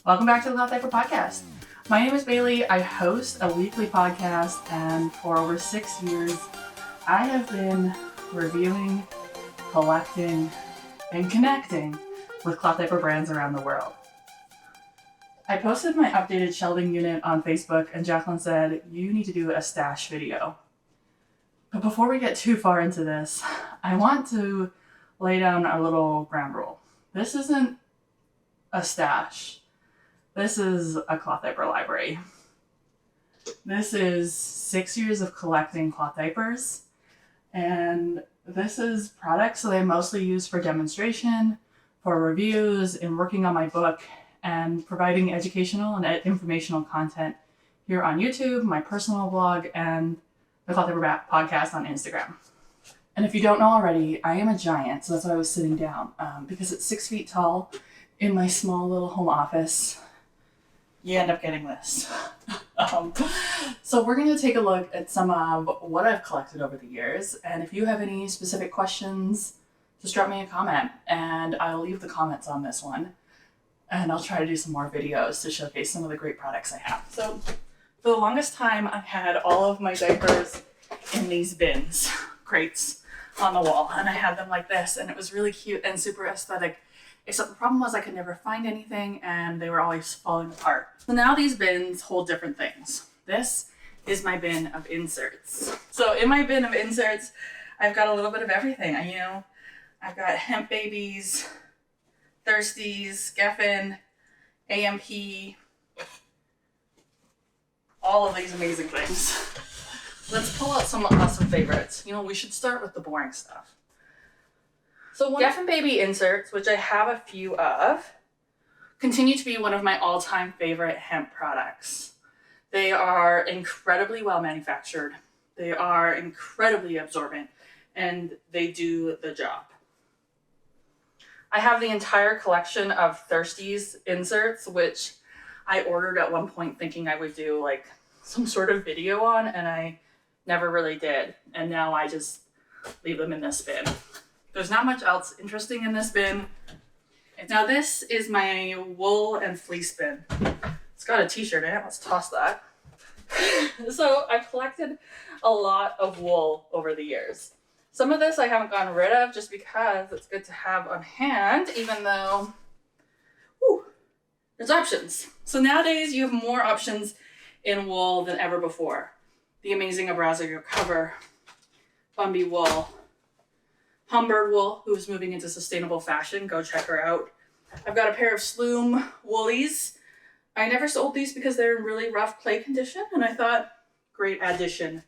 Welcome back to the Cloth Diaper Podcast. My name is Bailey. I host a weekly podcast, and for over 6 years, I have been reviewing, collecting, and connecting with cloth diaper brands around the world. I posted my updated shelving unit on Facebook, and Jacqueline said, you need to do a stash video. But before we get too far into this, I want to lay down a little ground rule. This isn't a stash. This is a cloth diaper library. This is 6 years of collecting cloth diapers, and this is products that I mostly use for demonstration, for reviews, in working on my book, and providing educational and informational content here on YouTube, my personal blog, and the Cloth Diaper Podcast on Instagram. And if you don't know already, I am a giant, so that's why I was sitting down, because it's 6 feet tall in my small little home office. You end up getting this. So we're going to take a look at some of what I've collected over the years. And if you have any specific questions, just drop me a comment and I'll leave the comments on this one. And I'll try to do some more videos to showcase some of the great products I have. So for the longest time, I had all of my diapers in these bins, crates on the wall. And I had them like this, and it was really cute and super aesthetic. Except the problem was I could never find anything and they were always falling apart. So now these bins hold different things. This is my bin of inserts. So in my bin of inserts, I've got a little bit of everything. I've got hemp babies, thirsties, Geffen, AMP, all of these amazing things. Let's pull out some awesome favorites. We should start with the boring stuff. So Geffen Baby inserts, which I have a few of, continue to be one of my all-time favorite hemp products. They are incredibly well manufactured. They are incredibly absorbent, and they do the job. I have the entire collection of Thirsties inserts, which I ordered at one point thinking I would do like some sort of video on, and I never really did. And now I just leave them in this bin. There's not much else interesting in this bin. Now this is my wool and fleece bin. It's got a t-shirt in it. Let's toss that. So I've collected a lot of wool over the years. Some of this I haven't gotten rid of just because it's good to have on hand, even though there's options. So nowadays you have more options in wool than ever before. The amazing Abrazo cover, Bumby wool, Humbird wool, who's moving into sustainable fashion. Go check her out. I've got a pair of Sloom woolies. I never sold these because they're in really rough play condition, and I thought, great addition.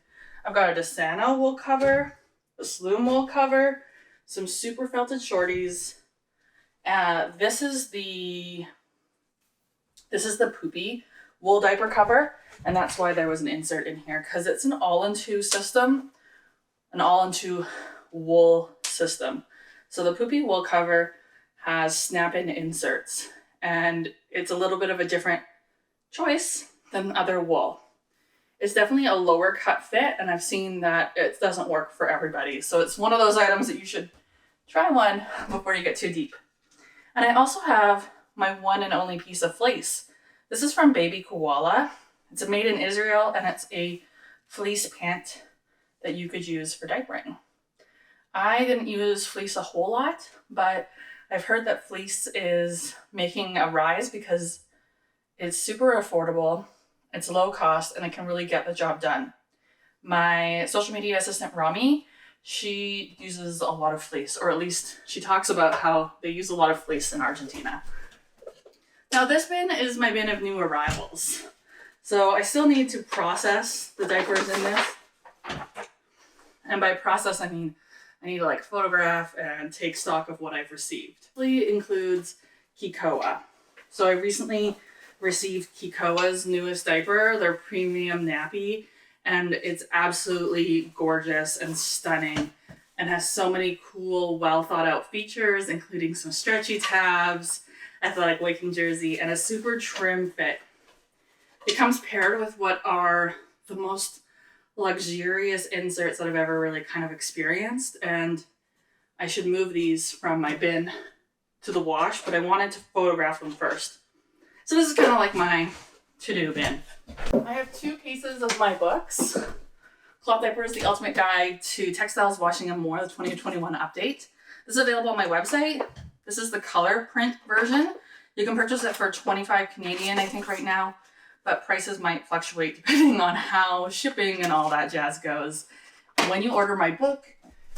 I've got a Desano wool cover, a Sloom wool cover, some super felted shorties. This is the Poopy wool diaper cover, and that's why there was an insert in here, because it's an all-in-two system, an all-in-two wool system. So the Poopy wool cover has snap-in inserts, and it's a little bit of a different choice than other wool. It's definitely a lower cut fit, and I've seen that it doesn't work for everybody. So it's one of those items that you should try one before you get too deep. And I also have my one and only piece of fleece. This is from Baby Koala. It's made in Israel, and it's a fleece pant that you could use for diapering. I didn't use fleece a whole lot, but I've heard that fleece is making a rise because it's super affordable, it's low cost, and it can really get the job done. My social media assistant, Rami, she uses a lot of fleece, or at least she talks about how they use a lot of fleece in Argentina. Now this bin is my bin of new arrivals. So I still need to process the diapers in this. And by process, I mean I need to photograph and take stock of what I've received. It includes Kikoa. So I recently received Kikoa's newest diaper, their premium nappy, and it's absolutely gorgeous and stunning and has so many cool, well thought out features, including some stretchy tabs, athletic waking jersey, and a super trim fit. It comes paired with what are the most luxurious inserts that I've ever really kind of experienced, and I should move these from my bin to the wash, but I wanted to photograph them first. So this is kind of like my to-do bin. I have 2 cases of my books. Cloth Diapers, The Ultimate Guide to Textiles Washing Them More, the 2021 update. This is available on my website. This is the color print version. You can purchase it for $25 Canadian, I think right now, but prices might fluctuate depending on how shipping and all that jazz goes. When you order my book,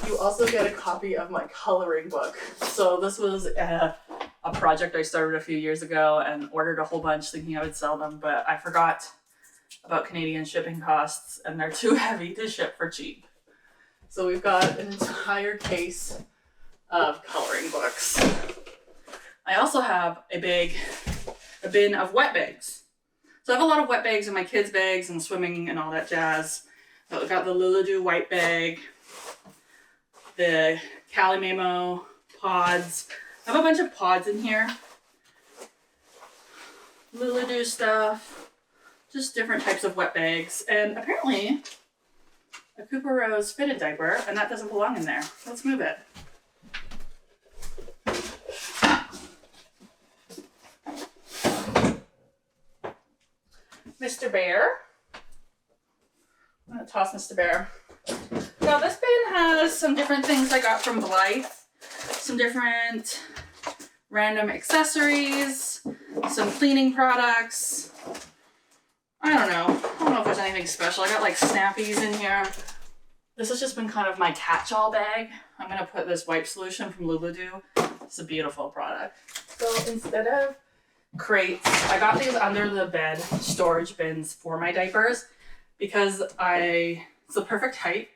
you also get a copy of my coloring book. So this was a project I started a few years ago and ordered a whole bunch thinking I would sell them, but I forgot about Canadian shipping costs and they're too heavy to ship for cheap. So we've got an entire case of coloring books. I also have a bin of wet bags. So I have a lot of wet bags in my kids' bags and swimming and all that jazz. So I've got the Luladu white bag, the Calimamo pods. I have a bunch of pods in here. Luladu stuff, just different types of wet bags. And apparently a Cooper Rose fitted diaper, and that doesn't belong in there. Let's move it. Mr. Bear. I'm gonna toss Mr. Bear. Now this bin has some different things I got from Blythe, some different random accessories, some cleaning products. I don't know if there's anything special. I got like snappies in here. This has just been kind of my catch-all bag. I'm gonna put this wipe solution from Luladu. It's a beautiful product. So instead of crates, I got these under the bed storage bins for my diapers because it's the perfect height.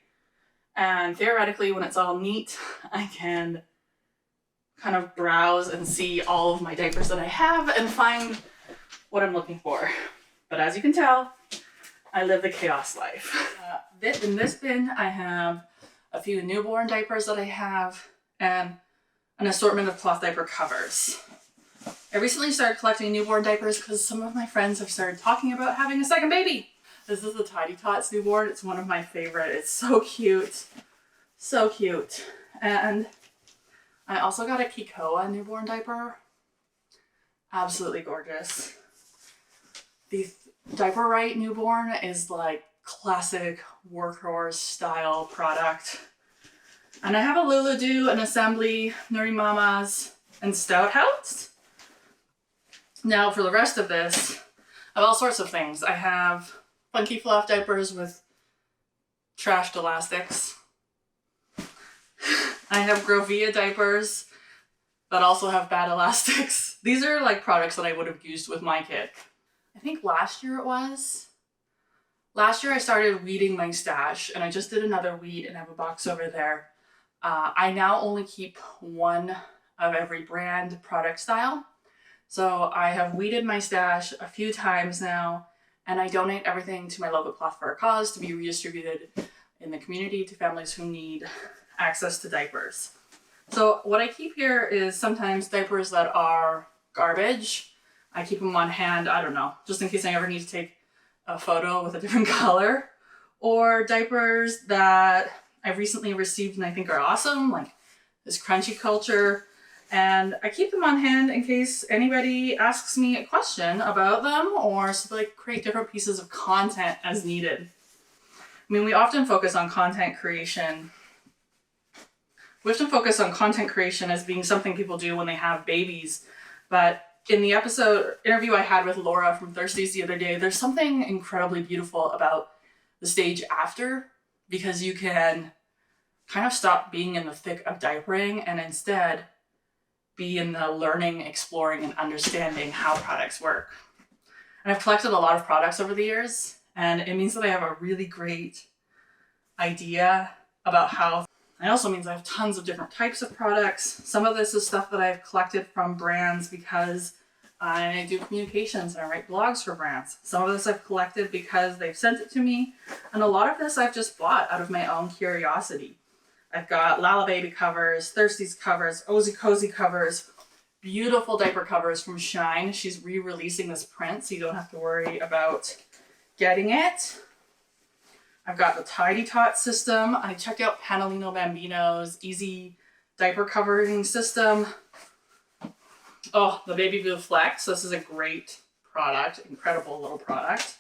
And theoretically, when it's all neat, I can kind of browse and see all of my diapers that I have and find what I'm looking for. But as you can tell, I live the chaos life. In this bin, I have a few newborn diapers that I have and an assortment of cloth diaper covers. I recently started collecting newborn diapers because some of my friends have started talking about having a second baby. This is the Tidy Tots newborn. It's one of my favorite. It's so cute. So cute. And I also got a Kikoa newborn diaper. Absolutely gorgeous. The Diaper Right newborn is like classic workhorse style product. And I have a Luladu, an Assembly, Nerdy Mamas, and Stout House. Now for the rest of this, I have all sorts of things. I have Funky Fluff diapers with trashed elastics. I have Grovia diapers that also have bad elastics. These are like products that I would have used with my kid. I think last year I started weeding my stash and I just did another weed and I have a box over there. I now only keep one of every brand product style. So I have weeded my stash a few times now and I donate everything to my local Cloth for a Cause to be redistributed in the community to families who need access to diapers. So what I keep here is sometimes diapers that are garbage. I keep them on hand, I don't know, just in case I ever need to take a photo with a different color. Or diapers that I've recently received and I think are awesome, like this Crunchy Culture. And I keep them on hand in case anybody asks me a question about them or so like create different pieces of content as needed. I mean, we often focus on content creation. We often focus on content creation as being something people do when they have babies. But in the interview I had with Laura from Thirsties the other day, there's something incredibly beautiful about the stage after because you can kind of stop being in the thick of diapering and instead be in the learning, exploring, and understanding how products work. And I've collected a lot of products over the years, and it means that I have a really great idea about how. It also means I have tons of different types of products. Some of this is stuff that I've collected from brands because I do communications and I write blogs for brands. Some of this I've collected because they've sent it to me, and a lot of this I've just bought out of my own curiosity. I've got Lala Baby covers, Thirsties covers, Ozy Cozy covers, beautiful diaper covers from Shine. She's re-releasing this print, so you don't have to worry about getting it. I've got the Tidy Tot system. I checked out Panalino Bambino's easy diaper covering system. Oh, the Baby Blue Flex. This is a great product, incredible little product.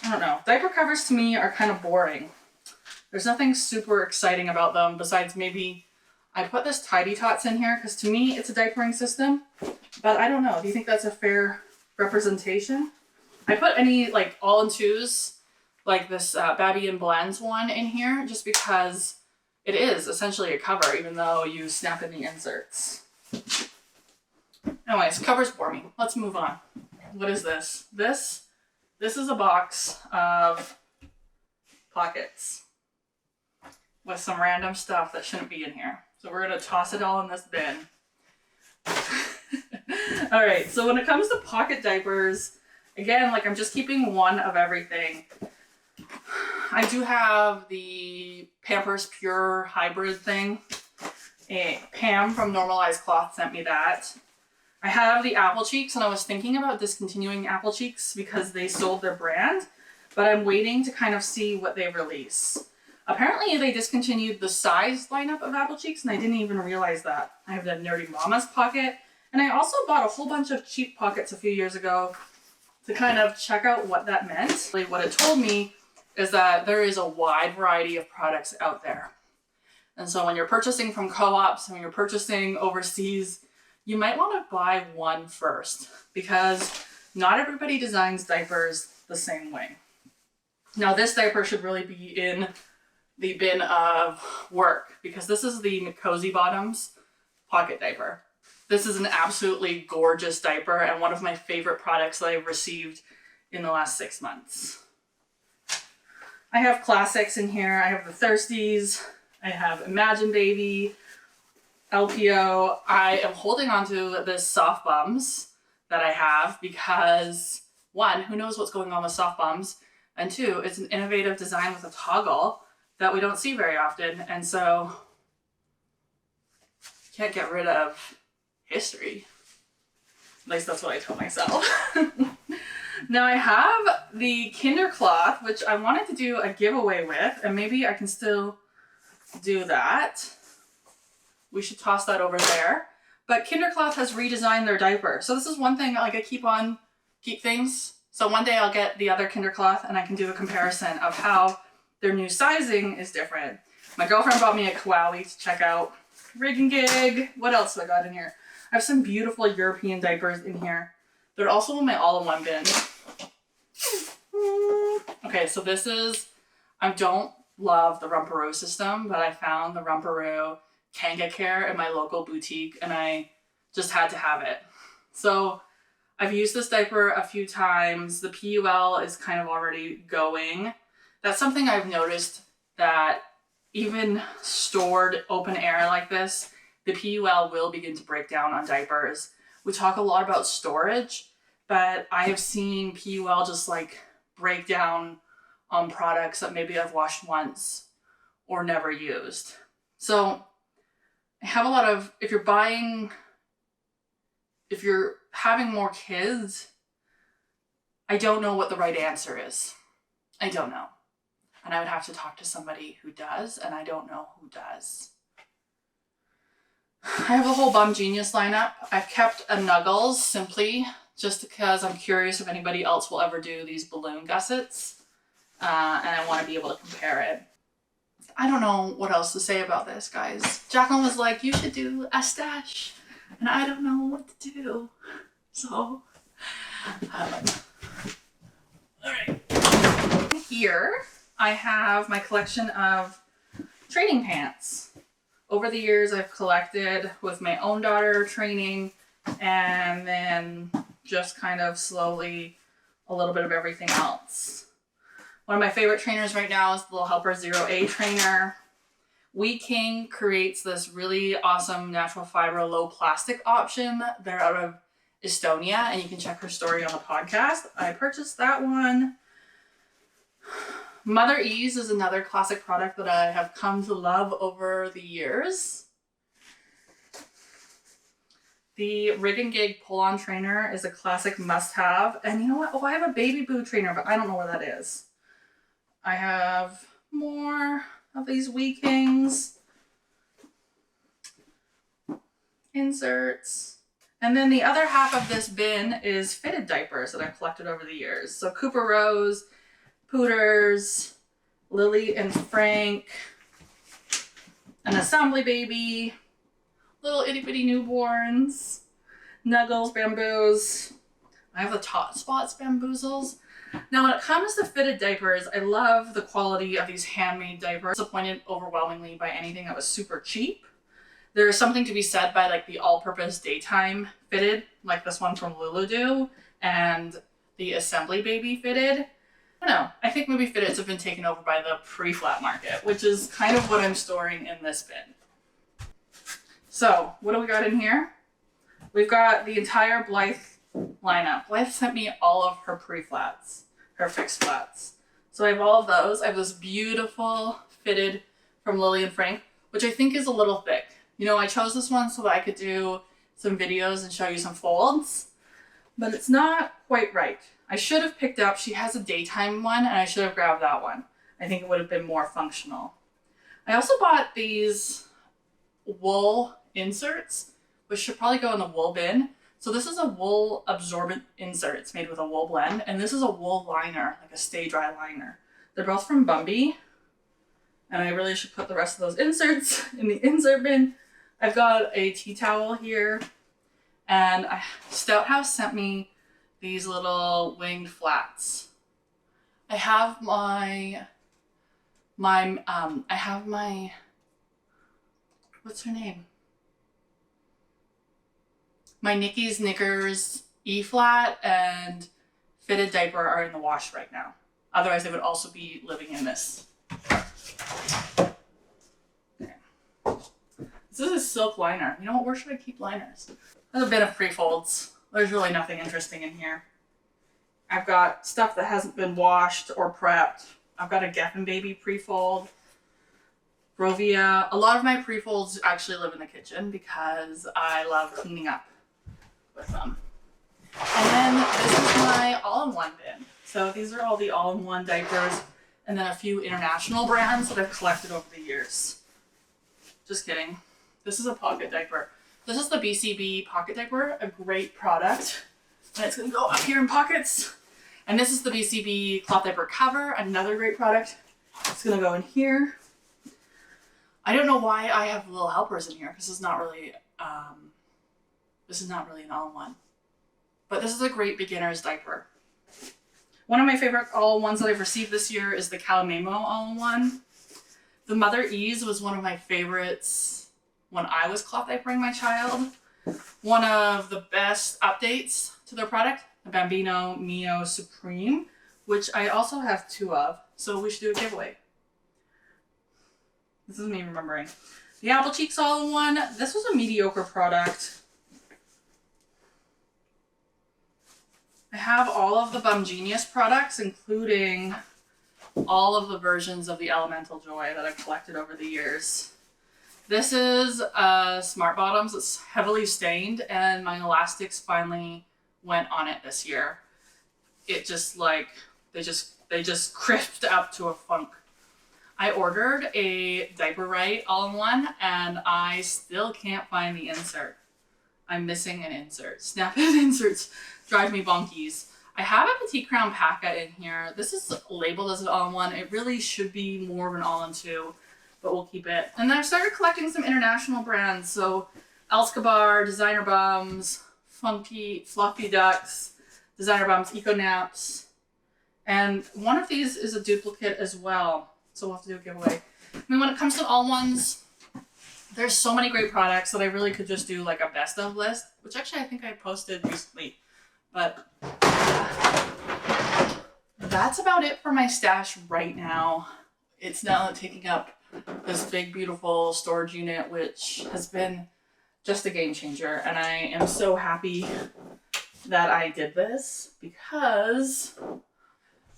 I don't know. Diaper covers to me are kind of boring. There's nothing super exciting about them besides maybe I put this Tidy Tots in here because to me it's a diapering system, but I don't know. Do you think that's a fair representation? I put any like all-in-twos like this Babby and Blends one in here just because it is essentially a cover even though you snap in the inserts. Anyways, covers bore me. Let's move on. What is this? This is a box of pockets with some random stuff that shouldn't be in here. So we're going to toss it all in this bin. All right, so when it comes to pocket diapers, again, like I'm just keeping one of everything. I do have the Pampers Pure Hybrid thing. Pam from Normalized Cloth sent me that. I have the Apple Cheeks, and I was thinking about discontinuing Apple Cheeks because they sold their brand, but I'm waiting to kind of see what they release. Apparently they discontinued the size lineup of Apple Cheeks, and I didn't even realize that. I have the Nerdy Mama's pocket, and I also bought a whole bunch of cheap pockets a few years ago to kind of check out what that meant. Like what it told me is that there is a wide variety of products out there. And so when you're purchasing from co-ops, when you're purchasing overseas, you might want to buy one first because not everybody designs diapers the same way. Now this diaper should really be in the bin of work because this is the Cozy Bottoms pocket diaper. This is an absolutely gorgeous diaper and one of my favorite products that I've received in the last 6 months. I have classics in here. I have the Thirsties. I have Imagine Baby, LPO. I am holding on to this Soft Bums that I have because one, who knows what's going on with Soft Bums? And two, it's an innovative design with a toggle that we don't see very often. And so can't get rid of history. At least that's what I told myself. Now I have the Kinder Cloth, which I wanted to do a giveaway with, and maybe I can still do that. We should toss that over there. But Kinder Cloth has redesigned their diaper. So this is one thing, like I keep things. So one day I'll get the other Kinder Cloth and I can do a comparison of how their new sizing is different. My girlfriend brought me a Koalie to check out. Rig and Gig. What else do I got in here? I have some beautiful European diapers in here. They're also in my all-in-one bin. Okay, so this is, I don't love the Rumperoo system, but I found the Rumperoo Kanga Care in my local boutique and I just had to have it. So I've used this diaper a few times. The PUL is kind of already going. That's something I've noticed, that even stored open air like this, the PUL will begin to break down on diapers. We talk a lot about storage, but I have seen PUL just like break down on products that maybe I've washed once or never used. So I have a lot of, if you're having more kids, I don't know what the right answer is. I don't know. And I would have to talk to somebody who does, and I don't know who does. I have a whole Bum Genius lineup. I've kept a Nuggles simply just because I'm curious if anybody else will ever do these balloon gussets. And I want to be able to compare it. I don't know what else to say about this, guys. Jacqueline was like, you should do a stash. And I don't know what to do. So, all right. Here, I have my collection of training pants. Over the years, I've collected with my own daughter training and then just kind of slowly a little bit of everything else. One of my favorite trainers right now is the Little Helper 0A trainer. We King creates this really awesome natural fiber low plastic option. They're out of Estonia and you can check her story on the podcast. I purchased that one. Mother Ease is another classic product that I have come to love over the years. The Rig and Gig pull-on trainer is a classic must-have. And you know what? Oh, I have a Baby Boo trainer, but I don't know where that is. I have more of these Wee Kings. Inserts. And then the other half of this bin is fitted diapers that I've collected over the years. So Cooper Rose, Pooters, Lily and Frank, an assembly baby, little itty bitty newborns, Nuggles, Bamboos. I have the Tot Spots Bamboozles. Now when it comes to fitted diapers, I love the quality of these handmade diapers. Disappointed overwhelmingly by anything that was super cheap. There is something to be said by like the all-purpose daytime fitted, like this one from Lulu and the assembly baby fitted. I don't know. I think maybe fitteds have been taken over by the pre-flat market, which is kind of what I'm storing in this bin. So what do we got in here? We've got the entire Blythe lineup. Blythe sent me all of her pre-flats, her fixed flats. So I have all of those. I have this beautiful fitted from Lily and Frank, which I think is a little thick. You know, I chose this one so that I could do some videos and show you some folds, but it's not quite right. I should have picked up, she has a daytime one, and I should have grabbed that one. I think it would have been more functional. I also bought these wool inserts, which should probably go in the wool bin. So this is a wool absorbent insert. It's made with a wool blend, and this is a wool liner, like a stay dry liner. They're both from Bumby, and I really should put the rest of those inserts in the insert bin. I've got a tea towel here, and Stout House sent me these little winged flats. I have my what's her name? My Nikki's Knickers E-flat and fitted diaper are in the wash right now. Otherwise, they would also be living in this. Okay. This is a silk liner. You know what? Where should I keep liners? There's a bit of free folds. There's really nothing interesting in here. I've got stuff that hasn't been washed or prepped. I've got a Geffen Baby pre-fold. Rovia. A lot of my pre-folds actually live in the kitchen because I love cleaning up with them. And then this is my all-in-one bin. So these are all the all-in-one diapers and then a few international brands that I've collected over the years. Just kidding. This is a pocket diaper. This is the BCB pocket diaper, a great product. And it's gonna go up here in pockets. And this is the BCB cloth diaper cover, another great product. It's gonna go in here. I don't know why I have little helpers in here because this is not really an all-in-one. But this is a great beginner's diaper. One of my favorite all-in-ones that I've received this year is the Calamamo all-in-one. The Mother Ease was one of my favorites when I was cloth diapering my child. One of the best updates to their product, the Bambino Mio Supreme, which I also have 2 of, so we should do a giveaway. This is me remembering. The Apple Cheeks all-in-one. This was a mediocre product. I have all of the Bum Genius products, including all of the versions of the Elemental Joy that I've collected over the years. This is Smart Bottoms. It's heavily stained, and my elastics finally went on it this year. It just like, they just crisped up to a funk. I ordered a Diaper Right all-in-one, and I still can't find the insert. I'm missing an insert. Snap-in inserts drive me bonkies. I have a Petite Crown Paca in here. This is labeled as an all-in-one. It really should be more of an all-in-two, but we'll keep it. And then I've started collecting some international brands. So Elskabar, Designer Bums, Funky, Fluffy Ducks, Designer Bums, Eco Naps. And one of these is a duplicate as well. So we'll have to do a giveaway. I mean, when it comes to all-ones, there's so many great products that I really could just do like a best of list, which actually I think I posted recently. But that's about it for my stash right now. It's now taking up this big, beautiful storage unit, which has been just a game changer. And I am so happy that I did this because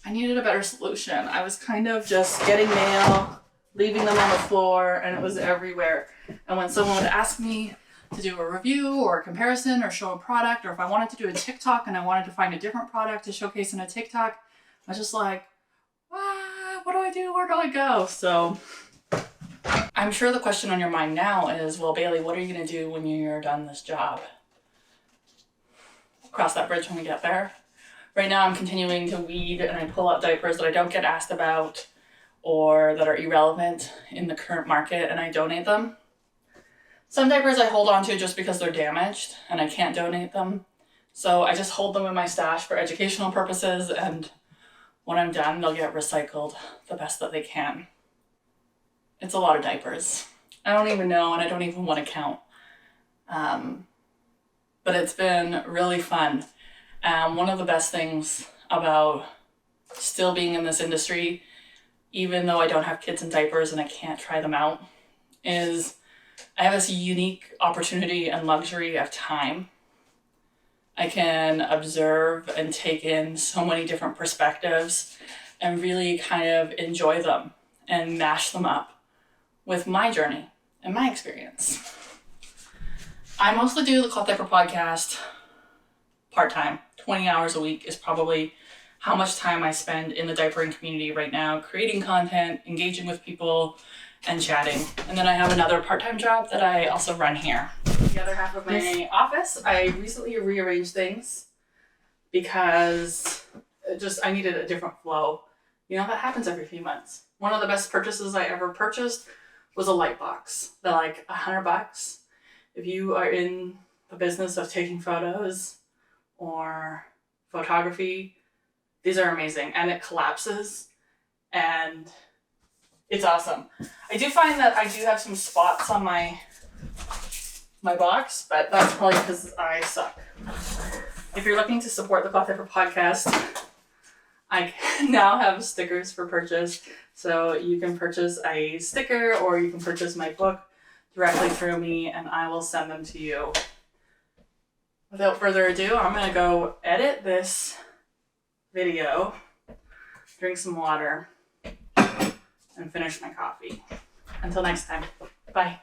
I needed a better solution. I was kind of just getting mail, leaving them on the floor, and it was everywhere. And when someone would ask me to do a review or a comparison or show a product, or if I wanted to do a TikTok and I wanted to find a different product to showcase in a TikTok, I was just like, what do I do? Where do I go? So I'm sure the question on your mind now is, well, Bailey, what are you going to do when you're done this job? cross that bridge when we get there. Right now I'm continuing to weed and I pull out diapers that I don't get asked about or that are irrelevant in the current market, and I donate them. Some diapers I hold on to just because they're damaged and I can't donate them. So I just hold them in my stash for educational purposes, and when I'm done, they'll get recycled the best that they can. It's a lot of diapers. I don't even know, and I don't even want to count. But it's been really fun. One of the best things about still being in this industry, even though I don't have kids in diapers and I can't try them out, is I have this unique opportunity and luxury of time. I can observe and take in so many different perspectives and really kind of enjoy them and mash them up with my journey and my experience. I mostly do the Cloth Diaper podcast part-time. 20 hours a week is probably how much time I spend in the diapering community right now, creating content, engaging with people, and chatting. And then I have another part-time job that I also run here. The other half of my office, I recently rearranged things because I needed a different flow. You know, that happens every few months. One of the best purchases I ever purchased was a light box. They're like $100. If you are in the business of taking photos or photography, these are amazing, and it collapses and it's awesome. I do find that I do have some spots on my box, but that's probably because I suck. If you're looking to support the Cloth Diaper podcast, I now have stickers for purchase. So you can purchase a sticker or you can purchase my book directly through me and I will send them to you. Without further ado, I'm going to go edit this video, drink some water, and finish my coffee. Until next time, bye.